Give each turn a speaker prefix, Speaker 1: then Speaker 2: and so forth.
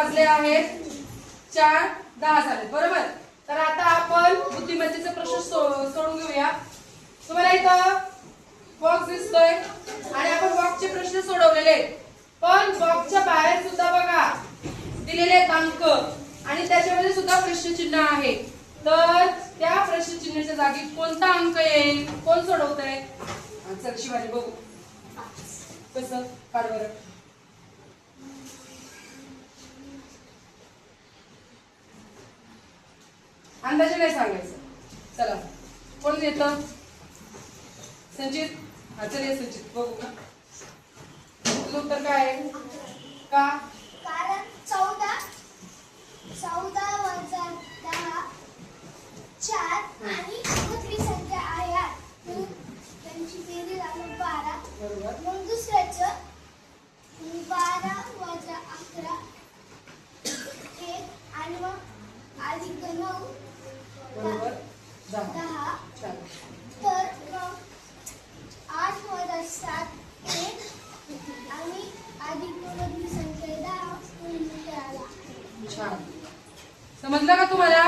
Speaker 1: वाजले आहेत 4:10 झाले बरोबर. तर आता आपण बुद्धिमत्तेचे प्रश्न सोडून घेऊया. तुम्हाला इथं बॉक्स दिसतोय आणि आपण बॉक्सचे प्रश्न सोडवलेले, पण बॉक्सच्या बाहेर सुद्धा बघा दिलेले आहेत अंक आणि त्याच्यामध्ये सुद्धा प्रश्नचिन्ह आहे. तर त्या प्रश्नचिन्हाच्या जागी कोणता अंक येईल, कोण सोडवतंय? चल शिवानी बघू कसं काढ बरं. अंदाजे नाही सांगायचं. चला कोण येतं? संचित. हा चल ये संचित बघू का तुझं उत्तर काय आहे का?
Speaker 2: कारण 14 वजा 10 4 आणि मोठी संख्या आहे म्हणून त्यांची बेरीज आली 12
Speaker 1: बरोबर.
Speaker 2: मग दुसऱ्याचं 12 वजा 11 1 आणि मग अधिक 9
Speaker 1: बरोबर 10.
Speaker 2: 10
Speaker 1: छान.
Speaker 2: तर मग 8 वजा 7 1 आणि अधिक मोठी संख्या 10 म्हणून उत्तर आला.
Speaker 1: छान. समजलं का तुम्हाला?